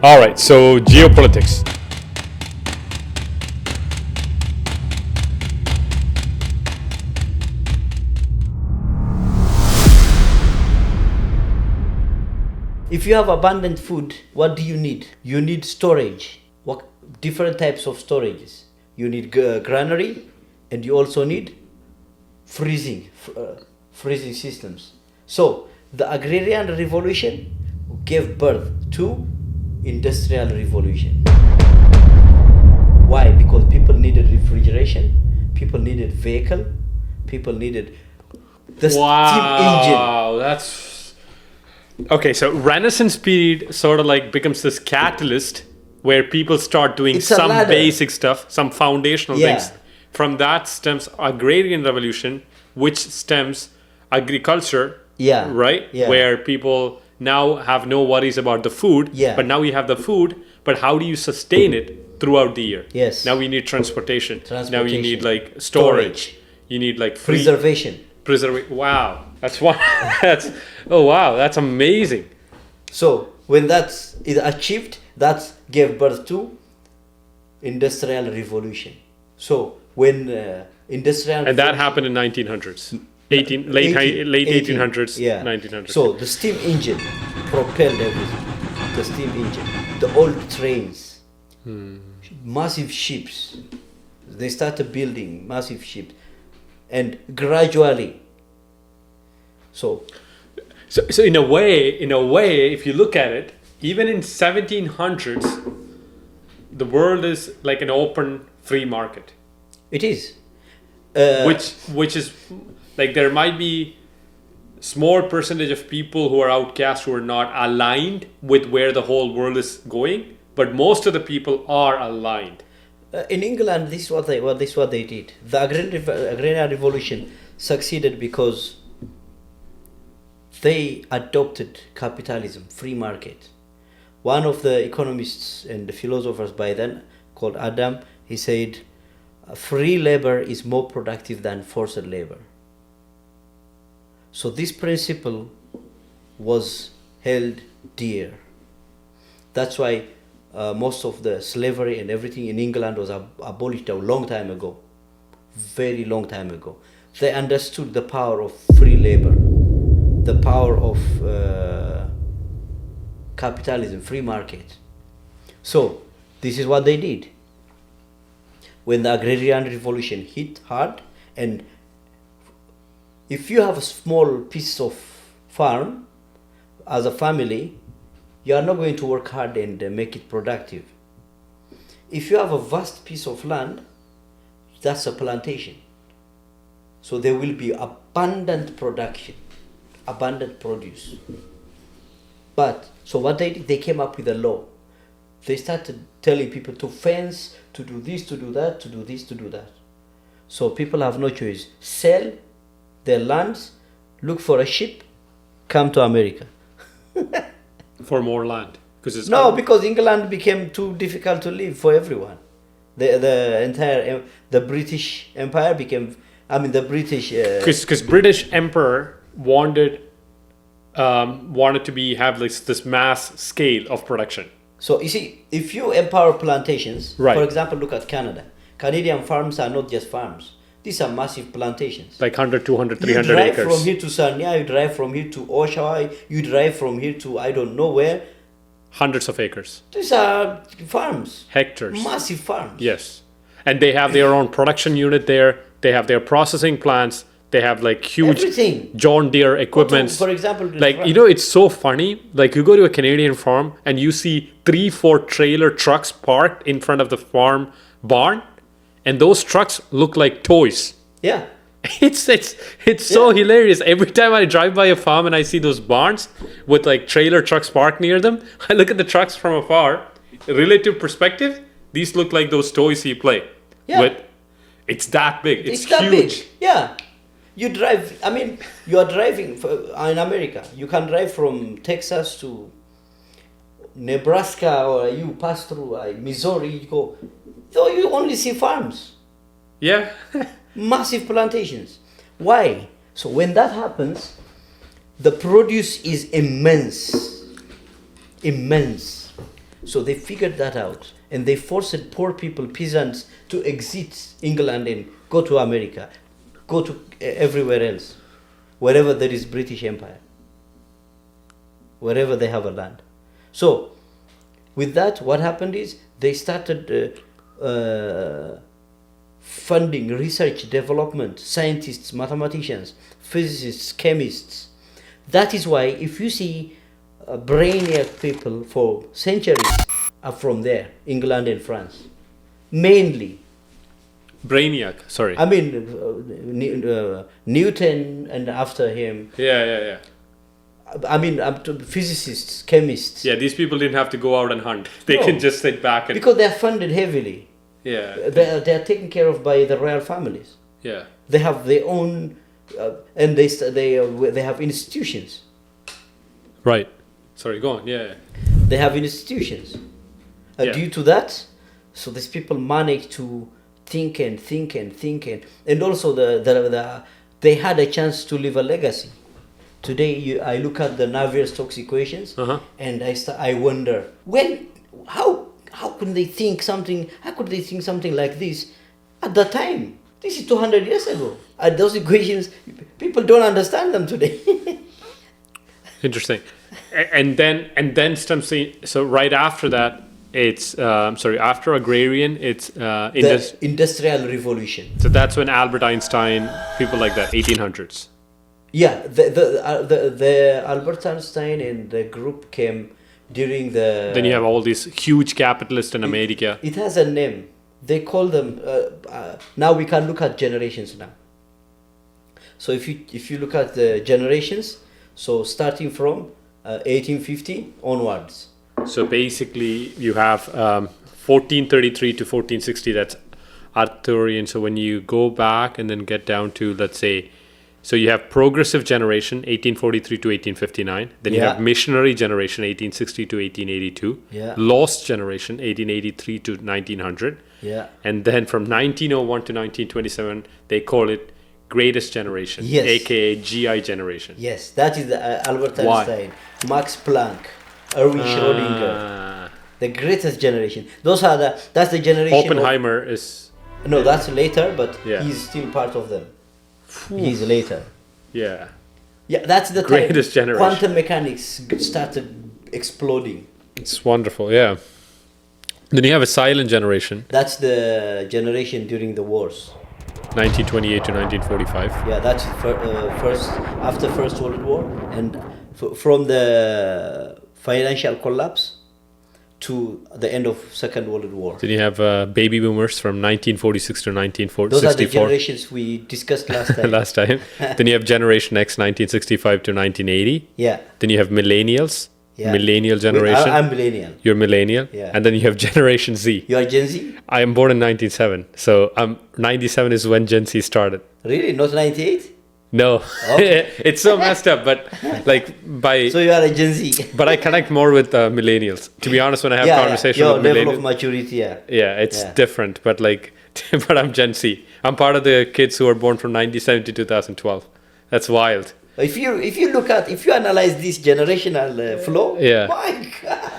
All right, so geopolitics. If you have abundant food, what do you need? You need storage. What different types of storages? You need granary, and you also need freezing systems. So the agrarian revolution gave birth to industrial revolution. Why? Because people needed refrigeration, people needed vehicle, people needed the steam engine. Wow, that's okay. So Renaissance period sort of like becomes this catalyst where people start doing some basic stuff, some foundational things. From that stems agrarian revolution, which stems agriculture. Right? Yeah. Where people now have no worries about the food. Yeah. But now we have the food, but how do you sustain it throughout the year? Yes. Now we need transportation. Now you need like storage. You need like preservation. Wow. That's one. That's amazing. So when that's achieved, that gave birth to industrial revolution. So when industrial and that happened in 1900s. late 1800s, 1900s. So the steam engine propelled everything. The steam engine, the old trains, massive ships. They started building massive ships, and gradually. So in a way, if you look at it, even in 1700s, the world is like an open, free market. It is. Which is. Like there might be small percentage of people who are outcast, who are not aligned with where the whole world is going, but most of the people are aligned. In England, this is what they did. The agrarian revolution succeeded because they adopted capitalism, free market. One of the economists and the philosophers by then, called Adam, he said, free labor is more productive than forced labor. So this principle was held dear. That's why most of the slavery and everything in England was abolished a long time ago. Very long time ago. They understood the power of free labor, the power of capitalism, free market. So this is what they did. When the agrarian revolution hit hard, and if you have a small piece of farm, as a family, you are not going to work hard and make it productive. If you have a vast piece of land, that's a plantation. So there will be abundant production, abundant produce. But, so what they did, they came up with a law. They started telling people to fence, to do this, to do that, to do this, to do that. So people have no choice. Sell their lands, look for a ship, come to America. For more land, because because England became too difficult to live for everyone. The British Empire became, the British. Because British Emperor wanted to have this mass scale of production. So you see, if you empower plantations, right. For example, look at Canada. Canadian farms are not just farms. These are massive plantations. Like 100, 200, 300 acres. You acres. drive from here to Sarnia, you drive from here to Oshawa, you drive from here to I don't know where. Hundreds of acres. These are farms. Hectares. Massive farms. Yes. And they have their own production unit there. They have their processing plants. They have like huge everything. John Deere equipments. For example, it's so funny. Like you go to a Canadian farm and you see 3-4 trailer trucks parked in front of the farm barn. And those trucks look like toys. Yeah. It's so hilarious. Every time I drive by a farm and I see those barns with like trailer trucks parked near them, I look at the trucks from afar. Relative perspective, these look like those toys you play. Yeah. But it's that big. It's that huge. Big. Yeah. You drive, you are driving in America. You can drive from Texas to Nebraska, or you pass through Missouri, you go. So you only see farms. Yeah. Massive plantations. Why? So when that happens, the produce is immense. So they figured that out, and they forced poor people, peasants, to exit England and go to America, go to everywhere else, wherever there is British Empire, wherever they have a land. So with that, what happened is they started funding research, development, scientists, mathematicians, physicists, chemists. That is why if you see brainiac people for centuries are from there, England and France, mainly. Brainiac, sorry. I mean, Newton and after him. Yeah. I mean, up to physicists, chemists. Yeah, these people didn't have to go out and hunt. They can just sit back and... Because they are funded heavily. Yeah. They are taken care of by the royal families. Yeah. They have their own, and they have institutions. Right. Sorry, go on. Yeah. They have institutions. Yeah. Due to that, so these people manage to think, and also they had a chance to leave a legacy. Today, I look at the Navier-Stokes equations, and I wonder how could they think something? How could they think something like this at that time? This is 200 years ago. Those equations, people don't understand them today. Interesting. And then so right after that, it's after agrarian, it's the Industrial Revolution. So that's when Albert Einstein, people like that, 1800s. Yeah, the Albert Einstein and the group came during the... Then you have all these huge capitalists in America. It has a name. They call them... now we can look at generations now. So if you look at the generations, so starting from 1850 onwards. So basically you have 1433 to 1460, that's Arthurian. So when you go back and then get down to, let's say... So you have progressive generation, 1843 to 1859. Then you have missionary generation, 1860 to 1882. Yeah. Lost generation, 1883 to 1900. Yeah. And then from 1901 to 1927, they call it greatest generation, yes. aka GI generation. Yes, that is the Albert Einstein, Max Planck, Erwin Schrödinger, the greatest generation. That's the generation. Oppenheimer is... No, that's later, but he's still part of them. He's later. Yeah. Yeah, that's the greatest generation. Quantum mechanics started exploding. It's wonderful, yeah. Then you have a silent generation. That's the generation during the wars. 1928 to 1945. Yeah, that's after First World War, and from the financial collapse to the end of Second World War. Then you have baby boomers from 1946 to 1964. Those are the generations we discussed last time. Last time. Then you have Generation X, 1965 to 1980. Yeah. Then you have millennials. Yeah. Millennial generation. I'm millennial. You're millennial. Yeah. And then you have Generation Z. You are Gen Z? I am born in 1997. So 97 is when Gen Z started. Really? Not 98? No. Okay. It's so messed up, but So you are a Gen Z. But I connect more with millennials. To be honest, when I have conversations with millennials. Your level of maturity, Yeah, it's different, but but I'm Gen Z. I'm part of the kids who were born from 97 to 2012. That's wild. If you analyze this generational flow, my God.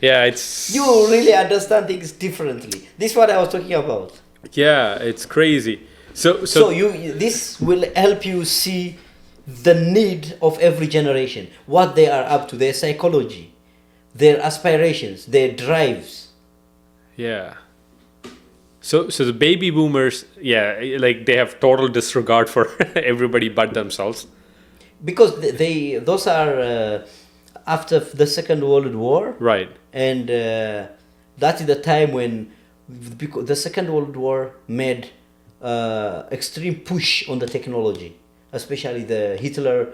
Yeah, it's... You really understand things differently. This is what I was talking about. Yeah, it's crazy. So this will help you see the need of every generation, what they are up to, their psychology, their aspirations, their drives. Yeah. So the baby boomers, they have total disregard for everybody but themselves. Because those are after the Second World War. Right. And that is the time when the Second World War made extreme push on the technology, especially the Hitler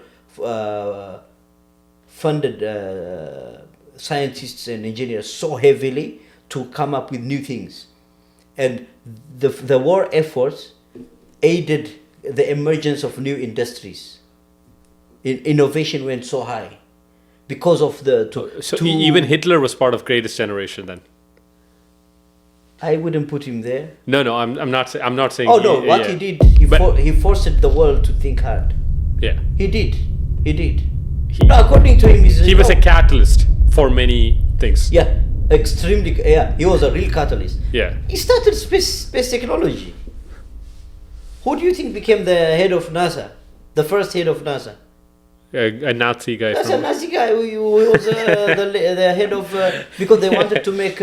funded scientists and engineers so heavily to come up with new things, and the war efforts aided the emergence of new industries. Innovation went so high because of even Hitler was part of greatest generation then. I wouldn't put him there. No, I'm not saying. Oh no! What he did, he forced the world to think hard. Yeah, he did. According to him, he was a catalyst for many things. Yeah, Extremely, he was a real catalyst. Yeah. He started space technology. Who do you think became the head of NASA? The first head of NASA? A Nazi guy. That's a Nazi guy who was the head of because they wanted to make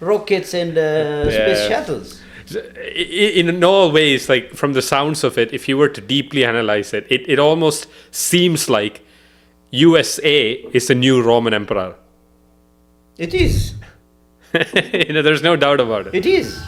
rockets and space shuttles. In all ways, like from the sounds of it, if you were to deeply analyze it, it almost seems like USA is the new Roman emperor. It is. There's no doubt about it. It is.